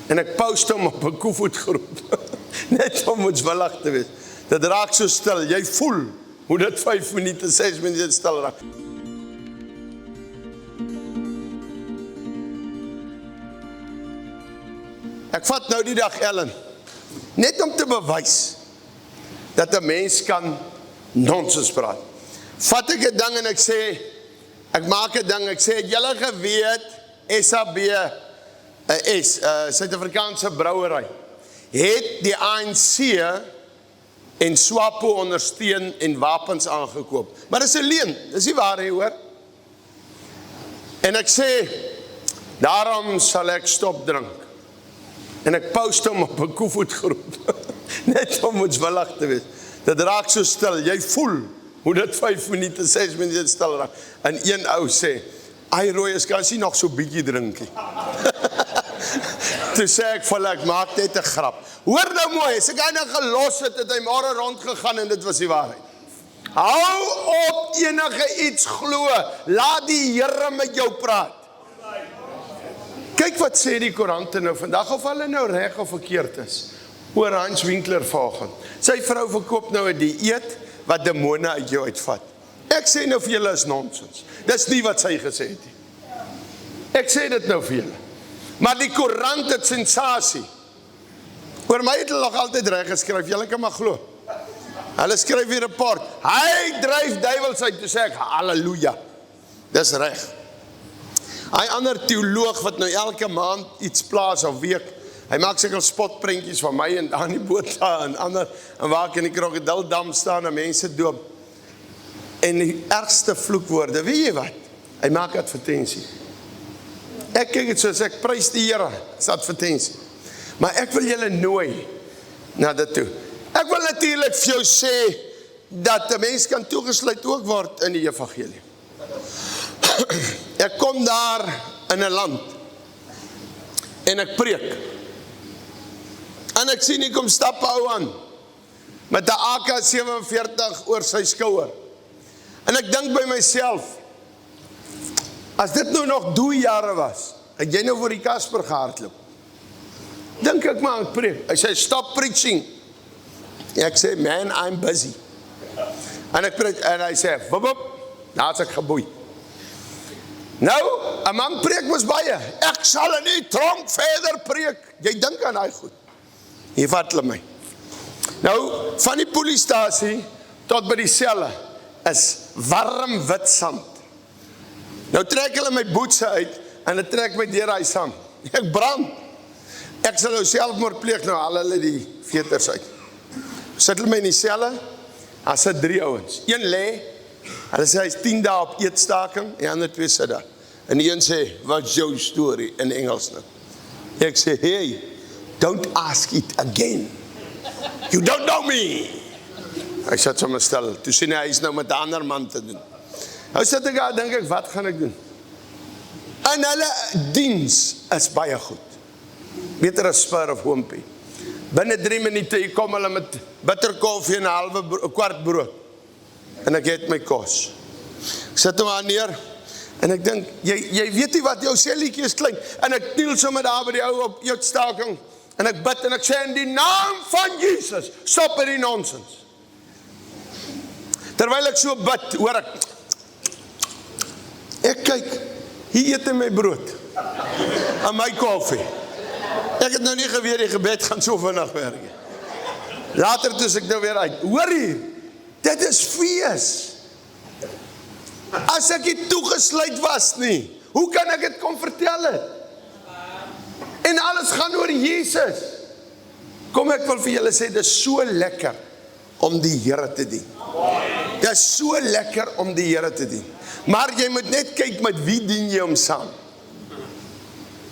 En ek post hom op 'n koevoetgroep. Net om moedswillig te wees. Dit raak so stil, jy voel hoe dit 5 minute, 6 minute stil raak. Ek vat nou die dag Ellen, net om te bewys dat 'n mens kan nonsens praat. Vat ek 'n ding en ek sê, ek maak 'n ding, ek sê, het julle geweet, SAB, Suid-Afrikaanse brouwery, het die ANC en SWAPO ondersteun en wapens aangekoop. Maar dis 'n leuen, dis nie waar nie, hoor. En ek sê, daarom sal ek stop drink. En ek post hom op 'n koevoetgroep. Net om moedswillig te wees. Dit raak so stil, jy voel hoe dit 5 minute, 6 minute stil raak. En een ou sê, ai Roy, is kan sy nog so bietjie drinkie. Toe sê ek vir hulle, ek maak net 'n grap. Hoor nou mooi, as ek hy nou gelos het, het hy môre rondgegaan en dit was die waarheid. Hou op enige iets glo, laat die Here met jou praat. Kyk wat sê die koerante nou vandag, of hulle nou reg of verkeerd is, oor Hans Winkler vanoggend. Sy vrou verkoop nou 'n dieet wat demone uit jou uitvat. Ek sê nou vir julle is nonsens. Dis nie wat sy gesê het nie. Ek sê dit nou vir julle. Maar die koerant het sensasie. Oor my het hulle nog altyd reg geskryf, julle kan maar glo. Hulle skryf hier 'n rapport. Hy dryf duiwels uit, toe sê ek, halleluja. Dis reg. Hy ander teoloog wat nou elke maand iets plaas of week, hy maak seker spotprentjies van my en daar in die boot en ander, en waar ek in die krokodildam staan en mense doop. En die ergste vloekwoorde, weet jy wat? Hy maak advertensie. Ek kyk het soos ek prys die Here, is advertensie. Maar ek wil julle nooi na dit toe. Ek wil natuurlik vir jou sê dat 'n mens kan toegesluit ook word in die evangelie. Ek kom daar in 'n land en ek preek. En ek sien nie kom stap ou aan met 'n AK-47 oor sy skouer. En ek dink by myself, as dit nou nog doejare was, het jy nou voor die Kasper gehardloop. Dink ek maar aan preek. Hy sê, stop preaching. Ek sê, man, I'm busy. En ek preek, en hy sê, wop, daar is ek geboei. Nou, 'n man preek mos baie. Ek sal in die tronk verder preek. Jy dink aan daai goed. Hier vat hulle my. Nou, van die polisiestasie tot by die selle is warm wit sand. Nou trek hulle my boetse uit en hulle trek my deur daai sand. Ek brand. Ek sal nou selfmoord pleeg, nou al hulle die veters uit. Sit hulle my in die selle, daar sit 3 ouens. Een lê, hulle sê hy is 10 dae op eetstaking, en die ander 2 sit daar. En die een sê, what's your story, in Engels nou. Ek sê, hey, don't ask it again. You don't know me. Hy sit sommer stil, toe sê hy is nou met 'n ander man te doen. Nou sit ek daar, dink ek, wat gaan ek doen? En hulle diens is baie goed. Beter as spur of hoompie. Binne 3 minute kom hulle met bitterkoffie en 'n halwe kwart brood. En ek het my kos. Ek sit hom aan neer en ek dink, jy weet nie wat jou selletjie is klein. En ek kniel sommer daar by die ou op eetstaking en ek bid en ek sê in die naam van Jesus, stop met die nonsens. Terwyl ek so bid, hoor ek kyk, hier eet hy my brood en my koffie. Ek het nou nie geweet die gebed gaan so vinnig werk. Later toe ek nou weer uit. Hoor hier, dit is fees. As ek nie toegesluit was nie, hoe kan ek dit kom vertel het? En alles gaan oor Jesus. Kom ek wil vir julle sê, dit is so lekker om die Here te dien. Dit is so lekker om die Here te dien. Maar jy moet net kyk met wie dien jy hom saam.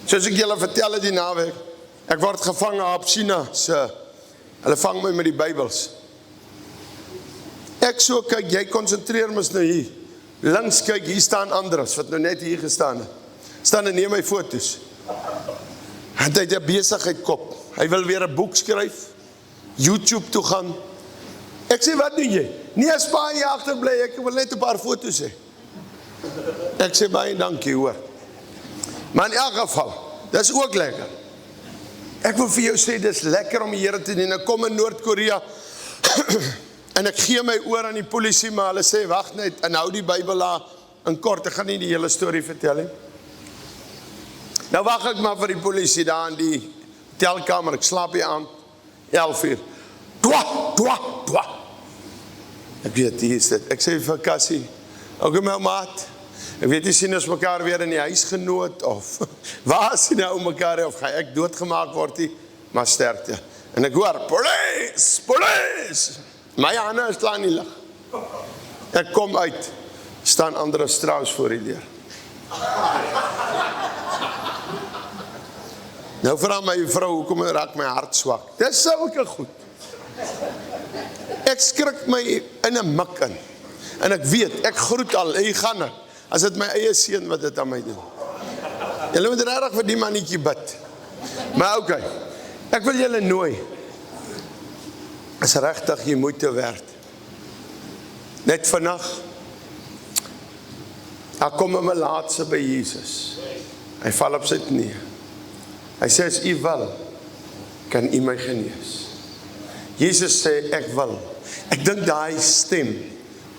Soos ek julle vertel het die naweek, ek word gevang op China, hulle vang my met die Bybels. Ek so kyk, jy konsentreer mos nou hier. Links kyk, hier staan Andras, wat nou net hier gestaan het. Staan en neem my foto's. En hy het 'n besigheid kop. Hy wil weer 'n boek skryf, YouTube toe gaan. Ek sê, wat doen jy? Nie as baie agterbly, ek wil net 'n paar foto's hê. Ek sê, baie dankie hoor. Maar in elk geval, dis ook lekker. Ek wil vir jou sê, dis lekker om die Here te dien. Ek kom in Noord-Korea, en ek gee my oor aan die polisie, maar hulle sê, wag net, en hou die Bybel daar in kort, ek gaan nie die hele storie vertel nie. Nou wag ek maar vir die polisie daar in die hotelkamer, ek slaap hier aan, 11 uur. Dwa. Ek weet, hier is dit. Ek sê vir Cassie, ook my maat, ek weet nie sien ons mekaar weer in die huis genoot, of waar sien nou mekaar, of ga ek doodgemaak word nie, maar sterkte. En ek hoor, police! My hande is klaar in die lig. Ek kom uit, staan André Strauss voor die deur. Nou vra my vrou, hoekom raak my hart swak? Dis sulke goed. Ek skrik my in 'n mik in. En ek weet, ek groet al, hy gaan ek. As dit my eie seun wat dit aan my doen. Julle moet regtig vir die mannetjie bid. Maar okay, ek wil julle nooi. Is regtig jy moeite werd. Net vandag, ek kom in my laatste by Jesus. Hy val op sy knie. Hy sê, as u wil, kan u my genees. Jesus sê, ek wil. Ek dink daai stem,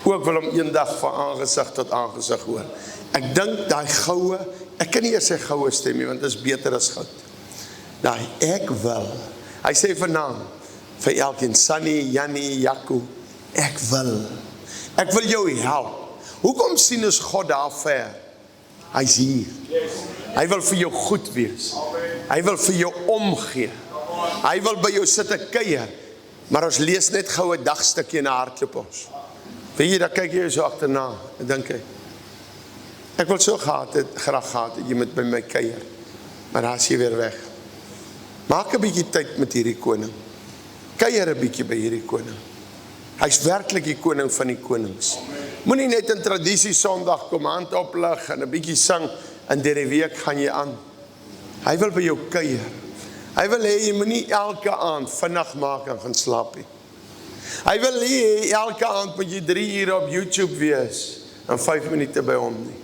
ook wil hom eendag van aangesig tot aangesig hoor. Ek dink daai goue, ek kan nie eers sê goue stem nie, want dit is beter as goud. Daai, ek wil. Hy sê vanaand, vir elkeen, Sunny, Jannie, Jaco, ek wil. Ek wil jou help. Hoekom sien ons God daar ver? Hy's hier. Hy wil vir jou goed wees. Hy wil vir jou omgee. Hy wil by jou sit en kuier. Maar ons lees net gou 'n dagstukkie en hardloop ons. Weet jy, dan kyk jy so agterna en dink ek wil so graag gehad het, jy moet by my kuier. Maar dan is jy weer weg. Maak 'n bietjie tyd met hierdie koning. Kuier 'n bietjie by hierdie koning. Hy's werklik die koning van die konings. Moenie net in tradisie Sondag kom hand oplig en 'n bietjie sing en deur die week gaan jy aan. Hy wil by jou kuier. Hy wil hê jy moenie elke aand vinnig maak en gaan slaap nie. Hy wil hê elke aand moet jy 3 ure op YouTube wees en 5 minute by hom nie.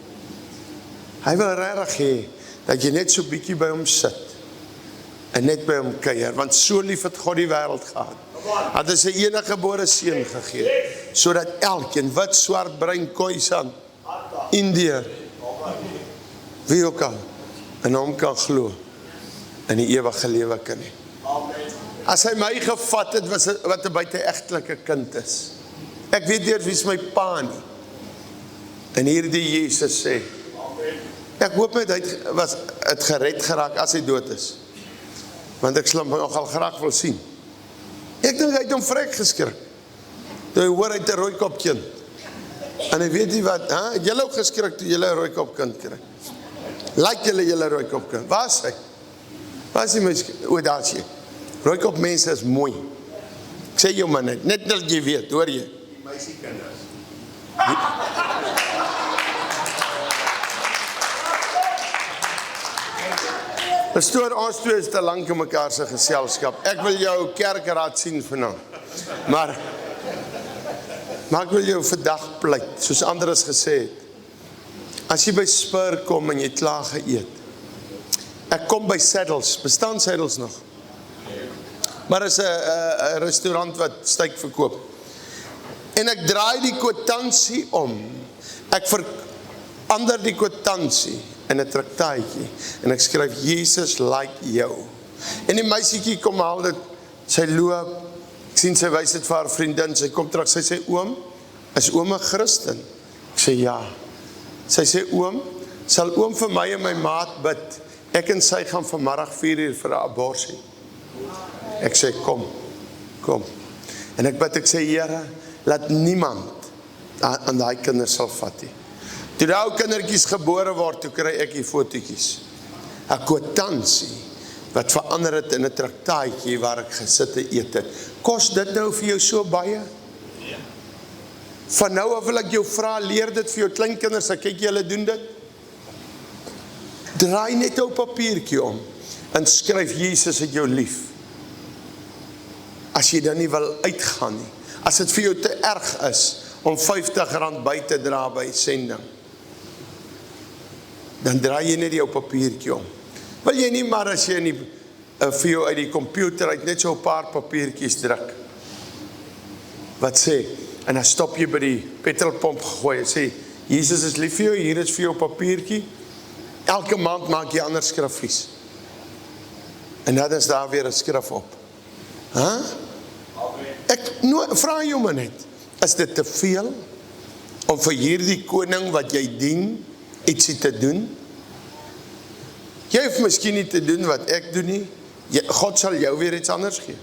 Hy wil regtig hê dat jy net so bietjie by hom sit en net by hom kuier, want so lief het God die wêreld gehad. Het hy sy enige gebore seun gegee, sodat elkeen, wit, swart, bruin, khoisan, Indiër, wie ook al, in hom kan glo, in die ewige lewe kan hê. As hy my gevat het, wat 'n buite-egtelike kind is. Ek weet nie wie is my pa nie. En hierdie Jesus sê, ek hoop net hy was het gered geraak as hy dood is. Want ek sal hom nogal graag wil sien. Ek dink hy het hom vrek geskrik. Toe hy hoor hy het 'n rooikop kind. En hy weet nie wat, het julle ook geskrik toe julle 'n rooikop kind kry? Like julle rooikop kind. Waar is hy? Waar is die mens? Daar is jy. Rooikop mense is mooi. Ek sê jou man net dat jy weet, hoor jy? Die meisiekinders. Pastoor, ons twee is te lank in mekaar se geselskap. Ek wil jou kerkraad sien vanaand. Maar ek wil jou vandag pleit, soos Andres gesê het. As jy by Spur kom en jy klaar geëet. Ek kom by Saddles, bestaan Saddles nog? Maar is 'n restaurant wat steak verkoop. En ek draai die kwitansie om. Ek verander die kwitansie in 'n traktaatjie. En ek skryf, Jesus like jou. En die meisietjie kom haal dit, sy loop, ek sien sy wys dit vir haar vriendin, sy kom terug, sy sê, oom, is oom 'n Christen? Ek sê, ja. Sy sê, oom, sal oom vir my en my maat bid? Ek en sy gaan vanmiddag 4 uur vir 'n aborsie. Ek sê, kom. En ek bid, ek sê, Here, laat niemand aan daai kinders sal vat nie. Toe die ou kindertjies gebore word, toe kry ek die fotootjies. 'n Kwitansie wat verander het in 'n traktaatjie waar ek gesit en eet het. Kos dit nou vir jou so baie? Van nou af wil ek jou vra, leer dit vir jou kleinkinders, ek kyk julle doen dit. Draai net jou papiertjie om en skryf, Jesus het jou lief. As jy dan nie wil uitgaan nie, as dit vir jou te erg is om R50 by te dra by sending, dan draai jy net jou papiertjie om. Wil jy nie maar as jy in die vir jou uit die komputer uit net so 'n paar papiertjies druk. Wat sê, en dan stop jy by die petrolpomp gegooi en sê, Jesus is lief vir jou, hier is vir jou papiertjie. Elke maand maak jy ander skriffies. En dan is daar weer 'n skrif op. Ek vra jou maar net, is dit te veel om vir hierdie koning wat jy dien, ietsie te doen? Jy hoef miskien nie te doen wat ek doen nie. God sal jou weer iets anders gee.